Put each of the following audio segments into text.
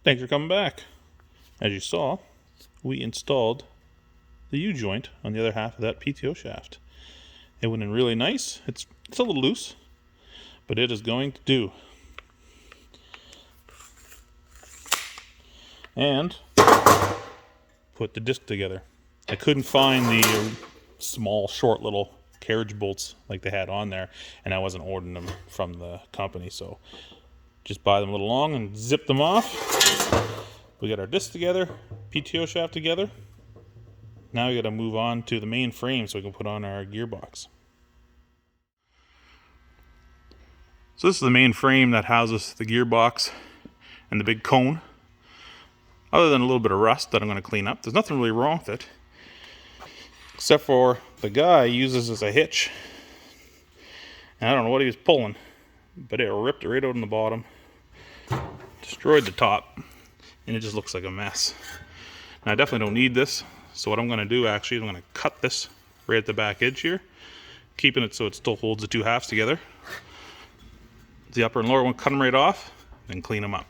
Thanks for coming back. As you saw, we installed the U-joint on the other half of that PTO shaft. It went in really nice. It's a little loose, but it is going to do. And put the disc together. I couldn't find the small, short little carriage bolts like they had on there, and I wasn't ordering them from the company, so just buy them a little long and zip them off. We got our disc together, PTO shaft together. Now we got to move on to the main frame so we can put on our gearbox. So this is the main frame that houses the gearbox and the big cone. Other than a little bit of rust that I'm going to clean up, there's nothing really wrong with it. Except for the guy uses as a hitch. And I don't know what he was pulling, but it ripped it right out in the bottom. Destroyed the top. And it just looks like a mess. Now I definitely don't need this. So what I'm going to do actually is I'm going to cut this right at the back edge here. Keeping it so it still holds the two halves together. The upper and lower one, cut them right off. Then clean them up.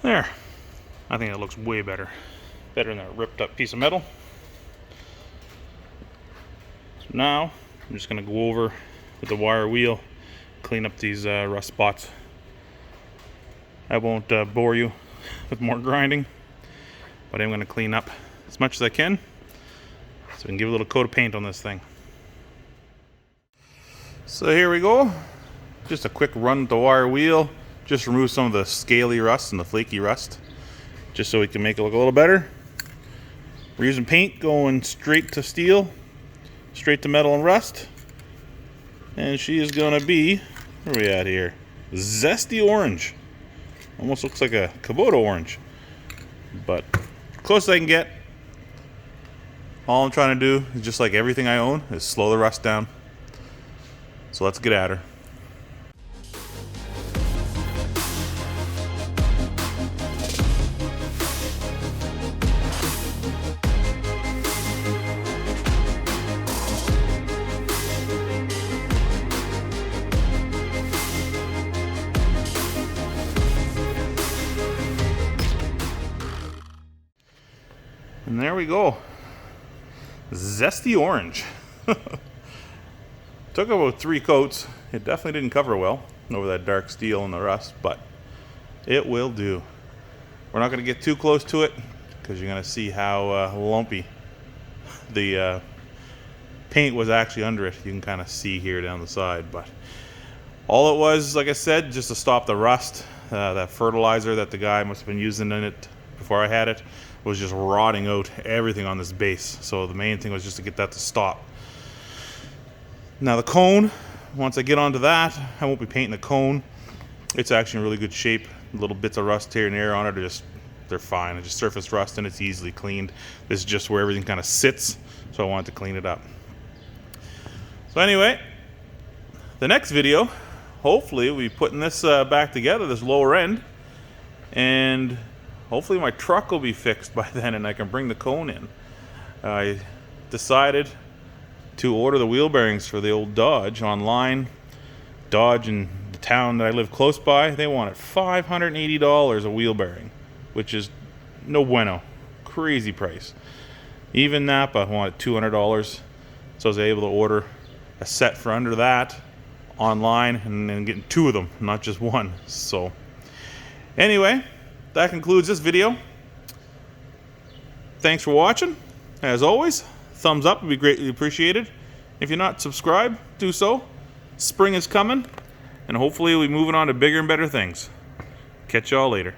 There. I think that looks way better. Better than that ripped up piece of metal. So now, I'm just going to go over with the wire wheel, clean up these rust spots. I won't bore you with more grinding, but I'm going to clean up as much as I can so we can give a little coat of paint on this thing. So here we go. Just a quick run with the wire wheel. Just remove some of the scaly rust and the flaky rust, just so we can make it look a little better. We're using paint going straight to steel, straight to metal and rust. And she is going to be, where are we at here? Zesty orange. Almost looks like a Kubota orange. But close as I can get. All I'm trying to do is, just like everything I own, is slow the rust down. So let's get at her. And there we go. Zesty orange. Took about 3 coats. It definitely didn't cover well over that dark steel and the rust, but it will do. We're not going to get too close to it because you're going to see how lumpy the paint was actually under it. You can kind of see here down the side, but all it was, like I said, just to stop the rust. That fertilizer that the guy must have been using in it before I had it was just rotting out everything on this base. So the main thing was just to get that to stop. Now the cone, once I get onto that, I won't be painting the cone. It's actually in really good shape. Little bits of rust here and there on it they're fine. It's just surface rust and it's easily cleaned. This is just where everything kind of sits, so I wanted to clean it up. So anyway, the next video, hopefully we'll be putting this back together, this lower end, and hopefully my truck will be fixed by then and I can bring the cone in. I decided to order the wheel bearings for the old Dodge online. Dodge and town that I live close by, they wanted $580 a wheel bearing, which is no bueno. Crazy price. Even Napa wanted $200, so I was able to order a set for under that online and then getting 2 of them, not just one. So anyway, that concludes this video. Thanks for watching. As always, thumbs up would be greatly appreciated. If you're not subscribed, do so. Spring is coming, and hopefully we'll be moving on to bigger and better things. Catch y'all later.